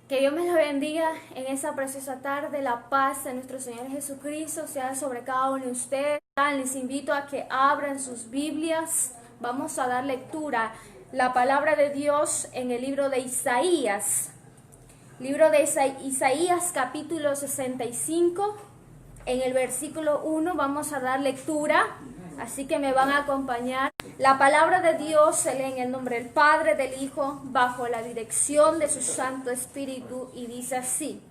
Que Dios me los bendiga en esa preciosa tarde. La paz de nuestro Señor Jesucristo sea sobre cada uno de ustedes. Les invito a que abran sus Biblias. Vamos a dar lectura la palabra de Dios en el libro de Isaías. Libro de Isaías capítulo 65. En el versículo 1 vamos a dar lectura. Así que me van a acompañar. La palabra de Dios se lee en el nombre del Padre, del Hijo, bajo la dirección de su Santo Espíritu, y dice así: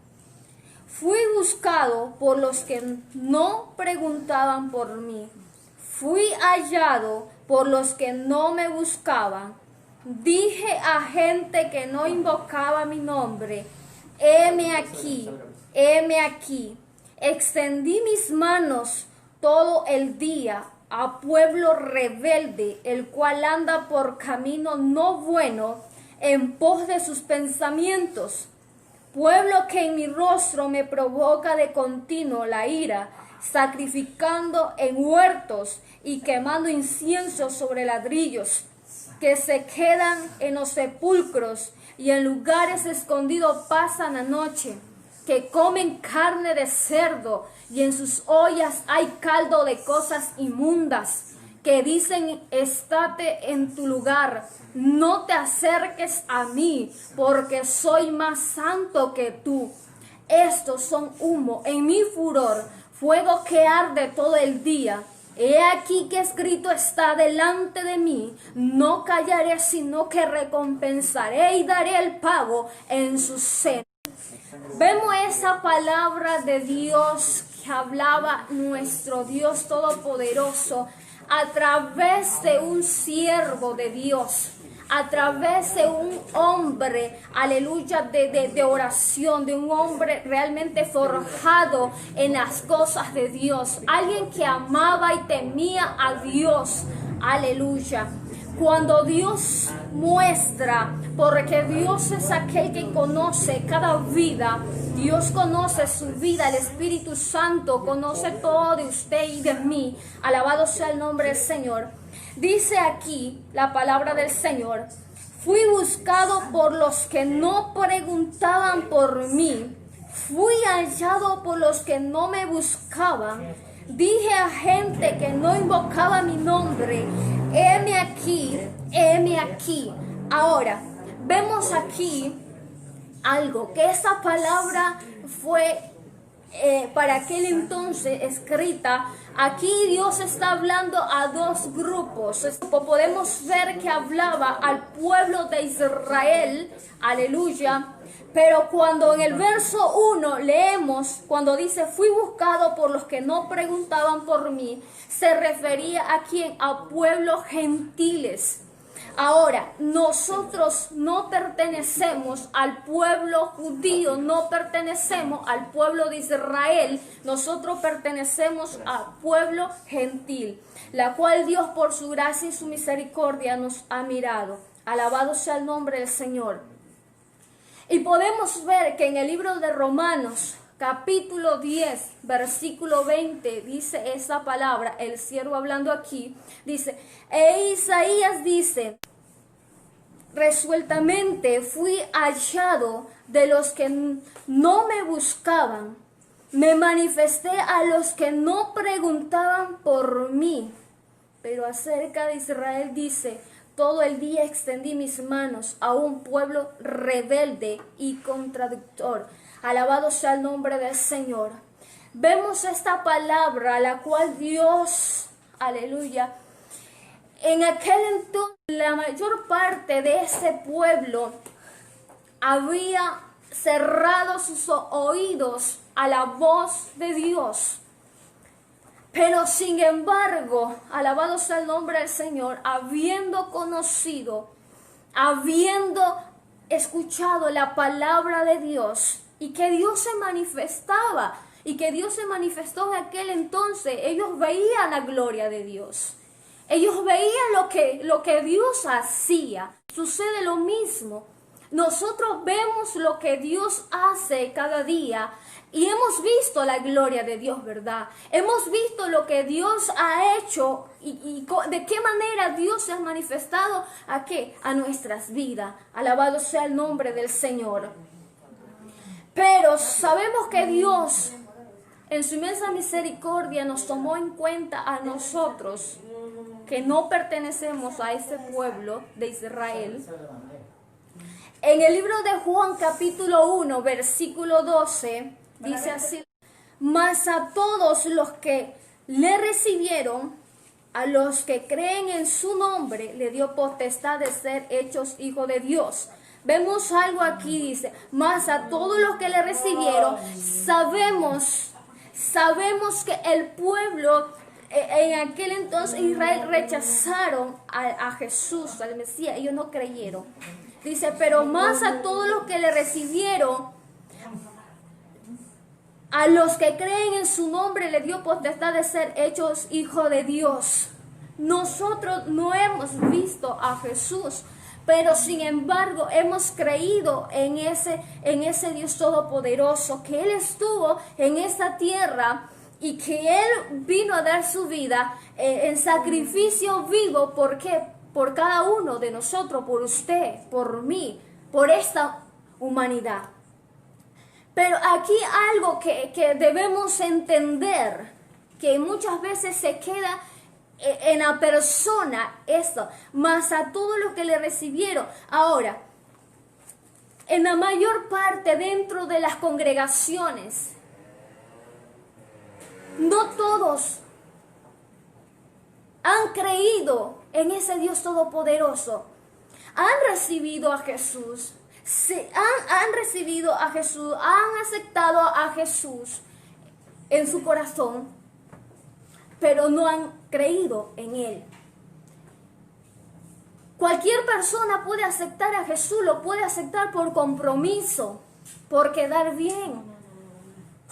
Fui buscado por los que no preguntaban por mí. Fui hallado por los que no me buscaban. Dije a gente que no invocaba mi nombre: heme aquí, heme aquí. Extendí mis manos todo el día a pueblo rebelde, el cual anda por camino no bueno, en pos de sus pensamientos. Pueblo que en mi rostro me provoca de continuo la ira, sacrificando en huertos y quemando incienso sobre ladrillos, que se quedan en los sepulcros y en lugares escondidos pasan la noche, que comen carne de cerdo y en sus ollas hay caldo de cosas inmundas, que dicen: estate en tu lugar, no te acerques a mí, porque soy más santo que tú. Estos son humo en mi furor, fuego que arde todo el día. He aquí que escrito está delante de mí: no callaré, sino que recompensaré y daré el pago en su seno. Vemos esa palabra de Dios que hablaba nuestro Dios Todopoderoso a través de un siervo de Dios, a través de un hombre, aleluya, de oración, de un hombre realmente forjado en las cosas de Dios, alguien que amaba y temía a Dios, aleluya. Cuando Dios muestra, porque Dios es aquel que conoce cada vida, Dios conoce su vida, el Espíritu Santo conoce todo de usted y de mí, alabado sea el nombre del Señor. Dice aquí la palabra del Señor: fui buscado por los que no preguntaban por mí, fui hallado por los que no me buscaban. Dije a gente que no invocaba mi nombre: heme aquí, heme aquí. Ahora, vemos aquí algo, que esa palabra fue para aquel entonces escrita. Aquí Dios está hablando a dos grupos. Podemos ver que hablaba al pueblo de Israel, aleluya. Pero cuando en el verso 1 leemos, cuando dice: fui buscado por los que no preguntaban por mí, se refería a quién, a pueblos gentiles. Ahora, nosotros no pertenecemos al pueblo judío, no pertenecemos al pueblo de Israel, nosotros pertenecemos al pueblo gentil, la cual Dios por su gracia y su misericordia nos ha mirado. Alabado sea el nombre del Señor. Y podemos ver que en el libro de Romanos, capítulo 10, versículo 20, dice esa palabra, el siervo hablando aquí, dice: Isaías dice: resueltamente fui hallado de los que no me buscaban, me manifesté a los que no preguntaban por mí. Pero acerca de Israel dice: todo el día extendí mis manos a un pueblo rebelde y contradictor. Alabado sea el nombre del Señor. Vemos esta palabra, la cual Dios, aleluya, en aquel entonces la mayor parte de ese pueblo había cerrado sus oídos a la voz de Dios. Pero sin embargo, alabado sea el nombre del Señor, habiendo conocido, habiendo escuchado la palabra de Dios, y que Dios se manifestaba, y que Dios se manifestó en aquel entonces, ellos veían la gloria de Dios. Ellos veían lo que Dios hacía. Sucede lo mismo. Nosotros vemos lo que Dios hace cada día y hemos visto la gloria de Dios, ¿verdad? Hemos visto lo que Dios ha hecho y de qué manera Dios se ha manifestado ¿a qué? A nuestras vidas. Alabado sea el nombre del Señor. Pero sabemos que Dios, en su inmensa misericordia, nos tomó en cuenta a nosotros, que no pertenecemos a ese pueblo de Israel. En el libro de Juan capítulo 1, versículo 12, dice así: mas a todos los que le recibieron, a los que creen en su nombre, le dio potestad de ser hechos hijos de Dios. Vemos algo aquí, dice, mas a todos los que le recibieron. Sabemos que el pueblo en aquel entonces Israel rechazaron a Jesús, al Mesías. Ellos no creyeron. Dice, pero más a todos los que le recibieron, a los que creen en su nombre, le dio potestad de ser hechos hijos de Dios. Nosotros no hemos visto a Jesús, pero sin embargo hemos creído en ese Dios todopoderoso, que Él estuvo en esta tierra y que Él vino a dar su vida en sacrificio vivo. ¿Por qué? Por cada uno de nosotros, por usted, por mí, por esta humanidad. Pero aquí algo que debemos entender, que muchas veces se queda en la persona, esto, más a todos los que le recibieron. Ahora, en la mayor parte dentro de las congregaciones, no todos han creído en ese Dios todopoderoso. Han recibido a Jesús. Han recibido a Jesús, han aceptado a Jesús en su corazón, pero no han creído en Él. Cualquier persona puede aceptar a Jesús, lo puede aceptar por compromiso, por quedar bien,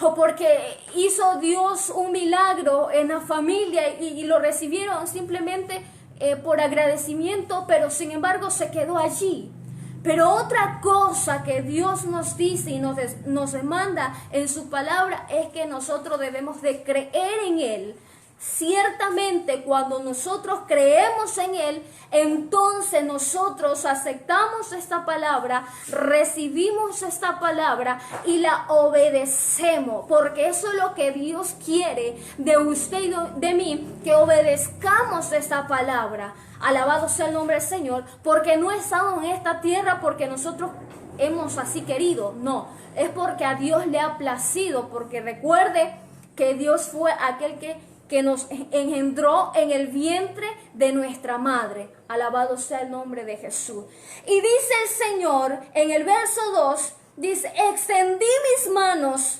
o porque hizo Dios un milagro en la familia y lo recibieron simplemente por agradecimiento, pero sin embargo se quedó allí. Pero otra cosa que Dios nos dice y nos demanda en su palabra es que nosotros debemos de creer en Él. Ciertamente, cuando nosotros creemos en Él, entonces nosotros aceptamos esta palabra, recibimos esta palabra y la obedecemos, porque eso es lo que Dios quiere de usted y de mí, que obedezcamos esta palabra. Alabado sea el nombre del Señor, porque no estamos en esta tierra porque nosotros hemos así querido, no, es porque a Dios le ha placido, porque recuerde que Dios fue aquel que nos engendró en el vientre de nuestra madre. Alabado sea el nombre de Jesús. Y dice el Señor en el verso 2, dice, extendí mis manos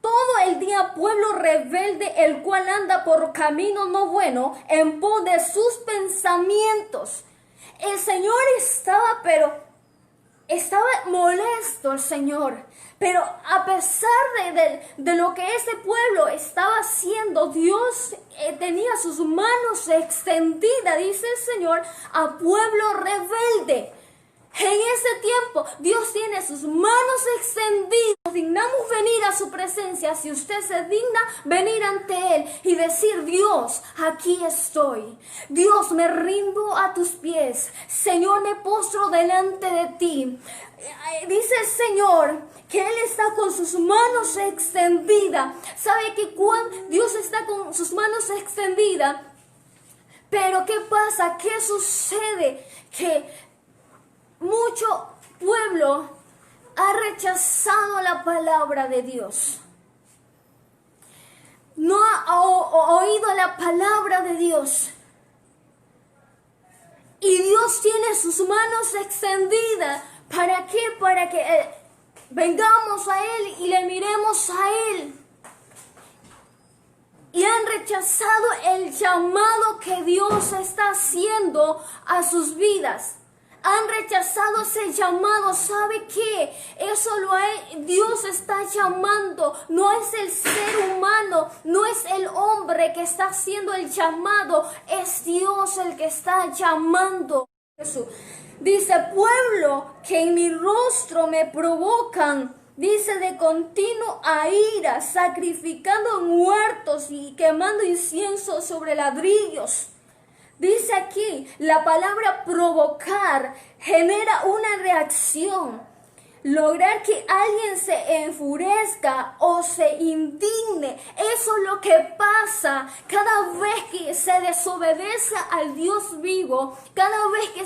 todo el día, pueblo rebelde, el cual anda por camino no bueno, en pos de sus pensamientos. El Señor estaba molesto el Señor. Pero a pesar de lo que ese pueblo estaba haciendo, Dios tenía sus manos extendidas, dice el Señor, a pueblo rebelde. En ese tiempo Dios tiene sus manos extendidas. Nos dignamos venir a su presencia. Si usted se digna venir ante Él y decir, Dios, aquí estoy. Dios, me rindo a tus pies. Señor, me postro delante de ti. Dice el Señor que Él está con sus manos extendidas. ¿Sabe que cuando Dios está con sus manos extendidas? Pero ¿qué pasa? ¿Qué sucede? Que mucho pueblo ha rechazado la palabra de Dios. No ha oído la palabra de Dios. Y Dios tiene sus manos extendidas. ¿Para qué? Para que vengamos a Él y le miremos a Él. Y han rechazado el llamado que Dios está haciendo a sus vidas. Han rechazado ese llamado. ¿Sabe qué? Dios está llamando. No es el ser humano, no es el hombre que está haciendo el llamado. Es Dios el que está llamando. Jesús dice, pueblo que en mi rostro me provocan, dice, de continuo a ira, sacrificando muertos y quemando incienso sobre ladrillos. Dice aquí, la palabra provocar genera una reacción. lograr que alguien se enfurezca o se indigne. Eso es lo que pasa cada vez que se desobedece al Dios vivo, cada vez que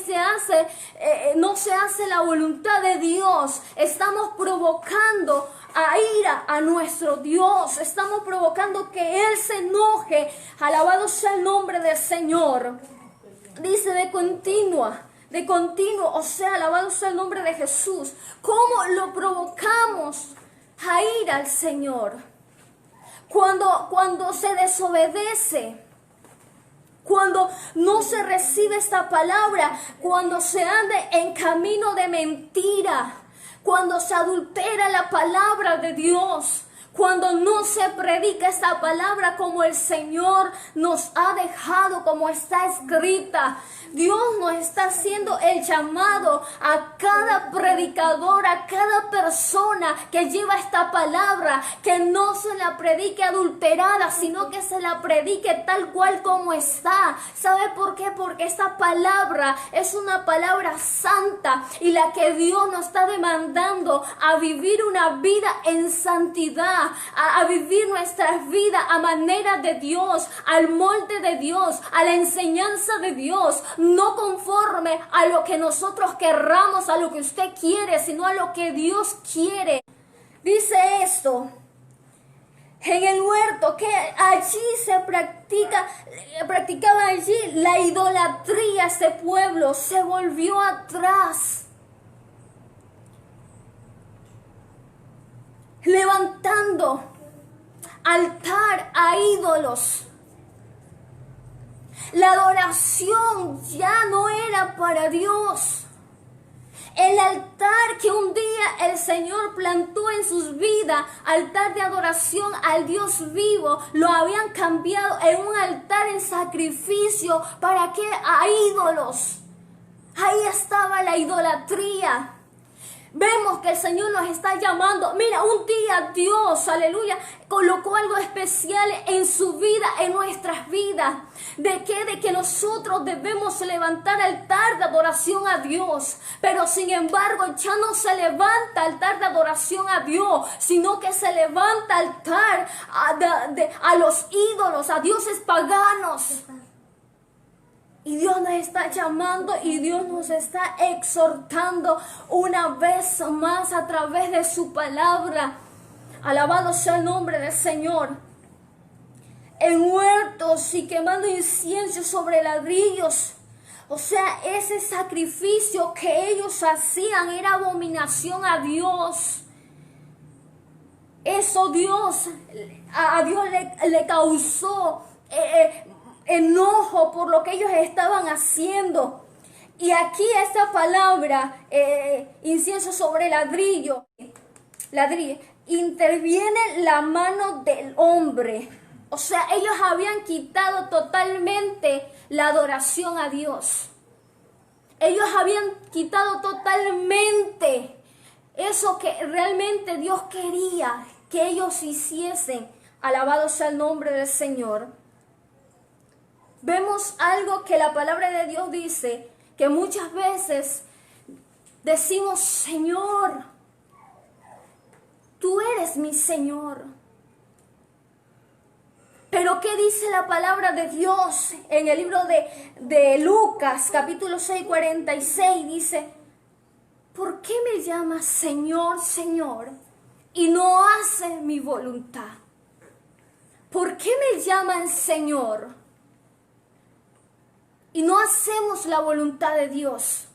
no se hace la voluntad de Dios. Estamos provocando a ira a nuestro Dios, estamos provocando que Él se enoje. Alabado sea el nombre del Señor. Dice de continuo, o sea, alabado sea el nombre de Jesús. ¿Cómo lo provocamos a ir al Señor? Cuando se desobedece, cuando no se recibe esta palabra, cuando se ande en camino de mentira, cuando se adultera la palabra de Dios, cuando no se predica esta palabra como el Señor nos ha dejado, como está escrita. Dios nos está haciendo el llamado a cada predicador, a cada persona que lleva esta palabra, que no se la predique adulterada, sino que se la predique tal cual como está. ¿Sabe por qué? Porque esta palabra es una palabra santa y la que Dios nos está demandando a vivir una vida en santidad, a vivir nuestras vidas a manera de Dios, al molde de Dios, a la enseñanza de Dios, no conforme a lo que nosotros querramos, a lo que usted quiere, sino a lo que Dios quiere. Dice esto en el huerto, que allí practicaba allí la idolatría. Este pueblo se volvió atrás, levantando altar a ídolos. La adoración ya no era para Dios. El altar que un día el Señor plantó en sus vidas, altar de adoración al Dios vivo, lo habían cambiado en un altar en sacrificio. ¿Para qué? A ídolos. Ahí estaba la idolatría. Vemos que el Señor nos está llamando. Mira, un día Dios, aleluya, colocó algo especial en su vida, en nuestras vidas. ¿De qué? De que nosotros debemos levantar altar de adoración a Dios. Pero sin embargo, ya no se levanta altar de adoración a Dios, sino que se levanta altar a los ídolos, a dioses paganos. Y Dios nos está llamando y Dios nos está exhortando una vez más a través de su palabra. Alabado sea el nombre del Señor. En huertos y quemando incienso sobre ladrillos. O sea, ese sacrificio que ellos hacían era abominación a Dios. Eso a Dios le causó enojo por lo que ellos estaban haciendo. Y aquí esta palabra, incienso sobre ladrillo, interviene la mano del hombre. O sea, ellos habían quitado totalmente la adoración a Dios. Ellos habían quitado totalmente eso que realmente Dios quería que ellos hiciesen. Alabado sea el nombre del Señor. Vemos algo que la palabra de Dios dice, que muchas veces decimos: Señor, tú eres mi Señor. Pero ¿qué dice la palabra de Dios en el libro de Lucas, capítulo 6, 46? Dice: ¿por qué me llamas Señor, Señor, y no haces mi voluntad? ¿Por qué me llaman Señor y no hacemos la voluntad de Dios?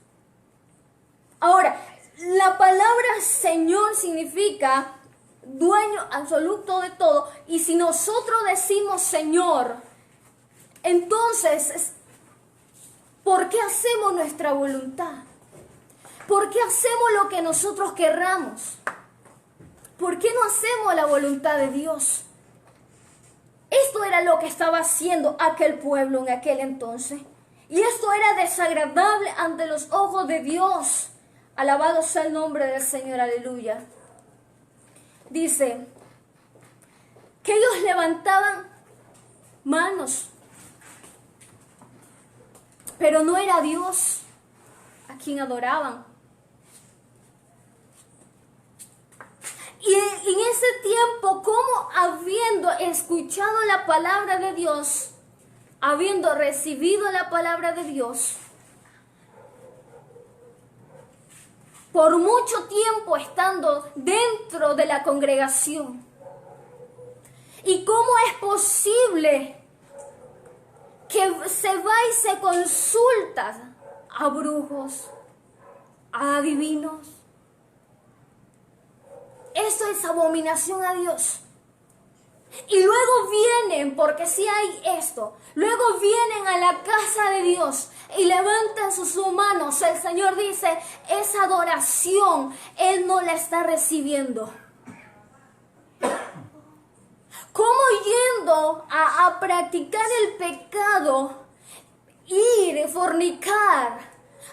Ahora, la palabra Señor significa dueño absoluto de todo. Y si nosotros decimos Señor, entonces, ¿por qué hacemos nuestra voluntad? ¿Por qué hacemos lo que nosotros querramos? ¿Por qué no hacemos la voluntad de Dios? Esto era lo que estaba haciendo aquel pueblo en aquel entonces. Y esto era desagradable ante los ojos de Dios. Alabado sea el nombre del Señor, aleluya. Dice que ellos levantaban manos, pero no era Dios a quien adoraban. ese tiempo, como habiendo escuchado la palabra de Dios, habiendo recibido la palabra de Dios, por mucho tiempo estando dentro de la congregación. ¿Y cómo es posible que se va y se consulta a brujos, a adivinos? Eso es abominación a Dios. Y luego vienen, porque si hay esto, luego vienen a la casa de Dios y levantan sus manos. El Señor dice, esa adoración Él no la está recibiendo. ¿Cómo yendo a practicar el pecado, ir, fornicar,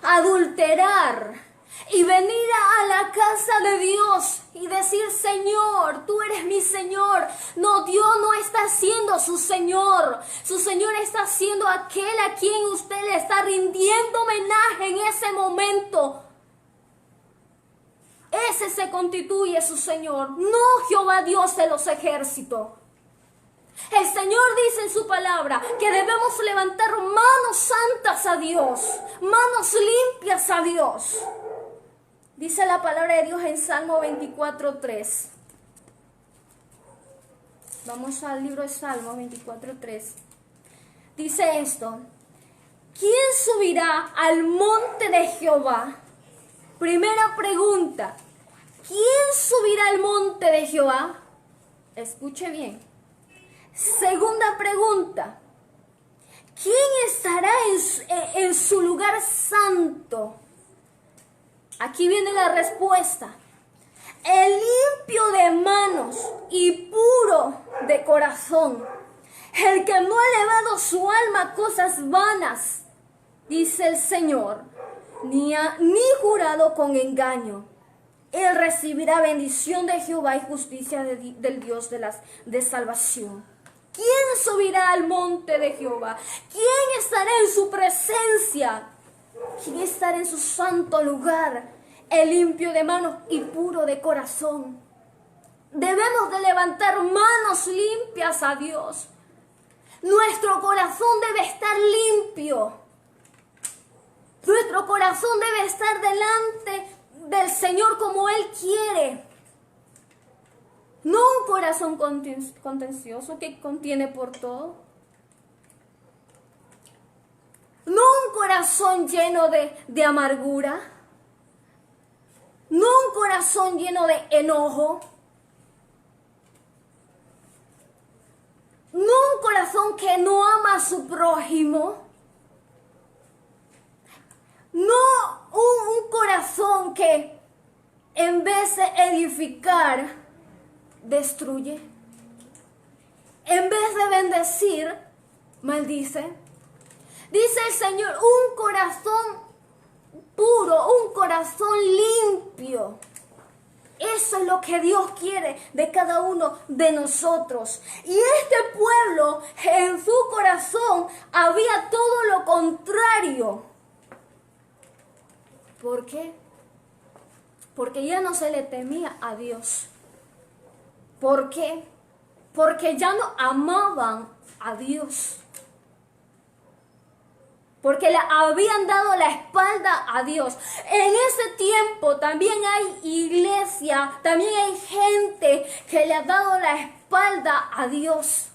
adulterar y venir a la casa de Dios y decir, Señor, tú eres mi Señor? No, Dios no está siendo su Señor. Su Señor está siendo aquel a quien usted le está rindiendo homenaje en ese momento. Ese se constituye su Señor, no Jehová Dios de los ejércitos. El Señor dice en su palabra que debemos levantar manos santas a Dios, manos limpias a Dios. Dice la palabra de Dios en Salmo 24:3. Vamos al libro de Salmo 24:3. Dice esto: ¿quién subirá al monte de Jehová? Primera pregunta: ¿quién subirá al monte de Jehová? Escuche bien. Segunda pregunta: ¿quién estará en su lugar santo? Aquí viene la respuesta: el limpio de manos y puro de corazón, el que no ha elevado su alma a cosas vanas, dice el Señor, ni jurado con engaño. Él recibirá bendición de Jehová y justicia del Dios de salvación. ¿Quién subirá al monte de Jehová? ¿Quién estará en su presencia? ¿Quién estará en su santo lugar? El limpio de manos y puro de corazón. Debemos de levantar manos limpias a Dios. Nuestro corazón debe estar limpio. Nuestro corazón debe estar delante del Señor como Él quiere. No un corazón contencioso que contiene por todo. No un corazón lleno de amargura. No un corazón lleno de enojo. No un corazón que no ama a su prójimo. No un corazón que en vez de edificar, destruye. En vez de bendecir, maldice. Dice el Señor, un corazón puro, un corazón limpio. Eso es lo que Dios quiere de cada uno de nosotros. Y este pueblo, en su corazón, había todo lo contrario. ¿Por qué? Porque ya no se le temía a Dios. ¿Por qué? Porque ya no amaban a Dios. Porque le habían dado la espalda a Dios. En ese tiempo también hay iglesia, también hay gente que le ha dado la espalda a Dios.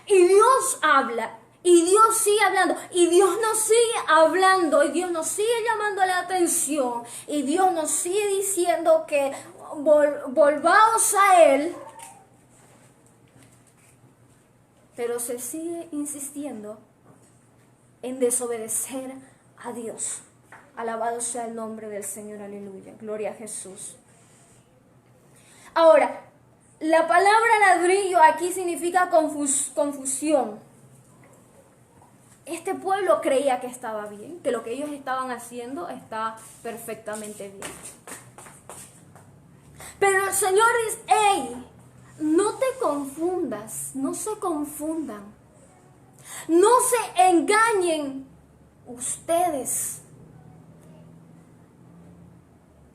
Y Dios habla. Y Dios sigue hablando, y Dios nos sigue hablando, y Dios nos sigue llamando la atención, y Dios nos sigue diciendo que volvamos a Él, pero se sigue insistiendo en desobedecer a Dios. Alabado sea el nombre del Señor, aleluya, gloria a Jesús. Ahora, la palabra ladrillo aquí significa confusión. Este pueblo creía que estaba bien, que lo que ellos estaban haciendo está perfectamente bien. Pero el Señor dice, hey, no te confundas, no se confundan, no se engañen ustedes.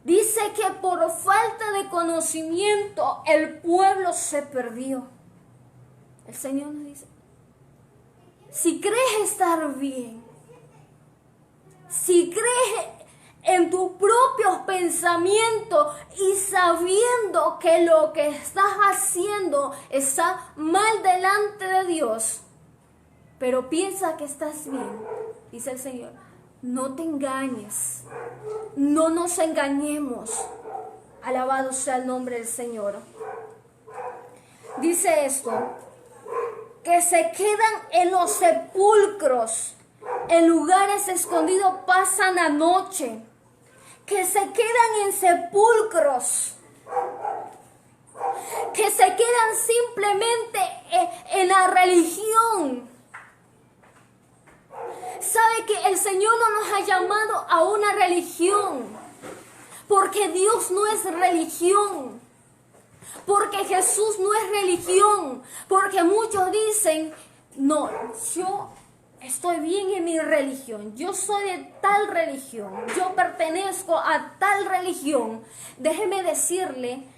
Dice dice que por falta de conocimiento el pueblo se perdió. El Señor nos dice, si crees estar bien, si crees en tus propios pensamientos y sabiendo que lo que estás haciendo está mal delante de Dios, pero piensa que estás bien, dice el Señor, no te engañes, no nos engañemos. Alabado sea el nombre del Señor. Dice esto, que se quedan en los sepulcros, en lugares escondidos pasan la noche, que se quedan en sepulcros, que se quedan simplemente en la religión. Sabe que el Señor no nos ha llamado a una religión, porque Dios no es religión, porque Jesús no es religión, porque muchos dicen, no, yo estoy bien en mi religión, yo soy de tal religión, yo pertenezco a tal religión. Déjeme decirle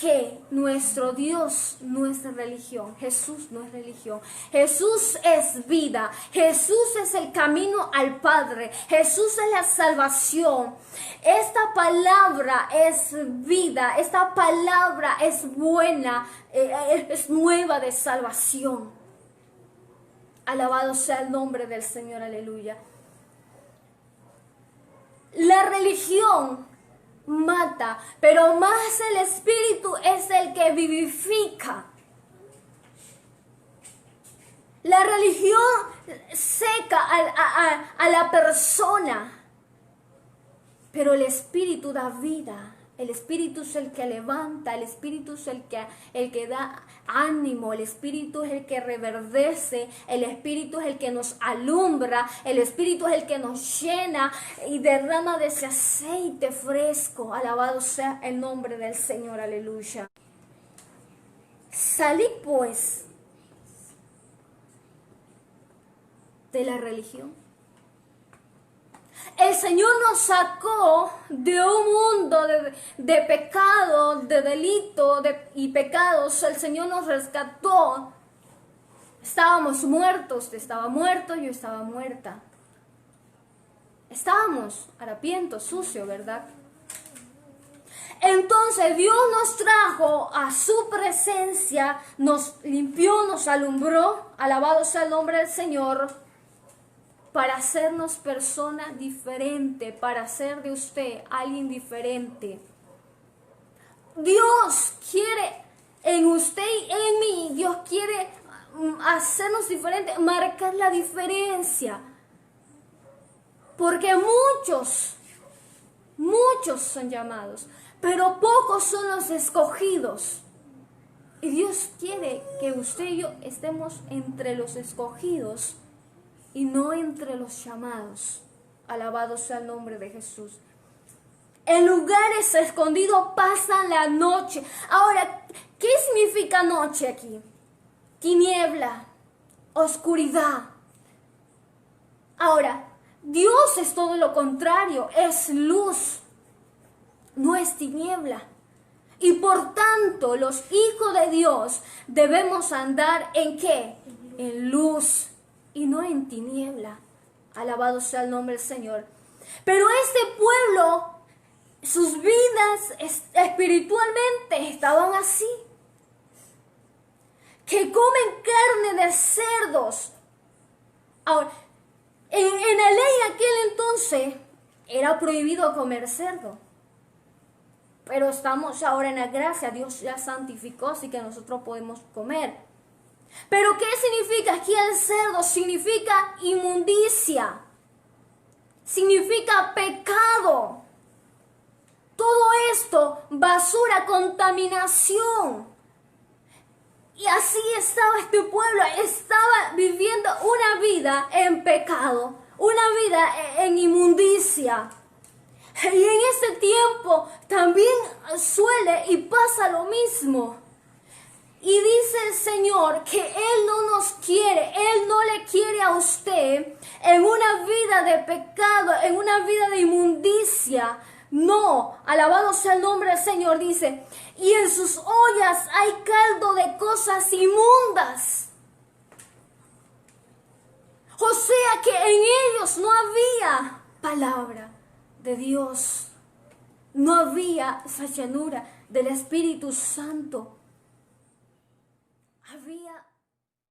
que nuestro Dios no es religión, Jesús no es religión, Jesús es vida, Jesús es el camino al Padre, Jesús es la salvación. Esta palabra es vida, esta palabra es buena, es nueva de salvación. Alabado sea el nombre del Señor, aleluya. La religión mata, pero más el Espíritu es el que vivifica. La religión seca a la persona, pero el Espíritu da vida. El Espíritu es el que levanta, el Espíritu es el que da ánimo, el Espíritu es el que reverdece, el Espíritu es el que nos alumbra, el Espíritu es el que nos llena y derrama de ese aceite fresco. Alabado sea el nombre del Señor, aleluya. Salid pues de la religión. El Señor nos sacó de un mundo de pecado, de delito y pecados. El Señor nos rescató. Estábamos muertos, usted estaba muerto, yo estaba muerta. Estábamos harapientos, sucios, ¿verdad? Entonces Dios nos trajo a su presencia, nos limpió, nos alumbró. Alabado sea el nombre del Señor. Para hacernos persona diferente, para hacer de usted alguien diferente. Dios quiere en usted y en mí, Dios quiere hacernos diferentes, marcar la diferencia. Porque muchos son llamados, pero pocos son los escogidos. Y Dios quiere que usted y yo estemos entre los escogidos y no entre los llamados. Alabado sea el nombre de Jesús. En lugares escondidos pasan la noche. Ahora, ¿qué significa noche aquí? Tiniebla, oscuridad. Ahora, Dios es todo lo contrario, es luz, no es tiniebla. Y por tanto, los hijos de Dios debemos andar ¿en qué? En luz y no en tiniebla. Alabado sea el nombre del Señor. Pero este pueblo, sus vidas espiritualmente estaban así. Que comen carne de cerdos. Ahora, en la ley de aquel entonces era prohibido comer cerdo. Pero estamos ahora en la gracia, Dios ya santificó, así que nosotros podemos comer. Pero ¿qué significa aquí el cerdo? Significa inmundicia, significa pecado. Todo esto, basura, contaminación. Y así estaba este pueblo, estaba viviendo una vida en pecado, una vida en inmundicia. Y en ese tiempo también suele y pasa lo mismo. Y dice el Señor que Él no nos quiere, Él no le quiere a usted en una vida de pecado, en una vida de inmundicia, No, alabado sea el nombre del Señor, dice, y en sus ollas hay caldo de cosas inmundas. O sea que en ellos no había palabra de Dios. No había esa llanura del Espíritu Santo. Había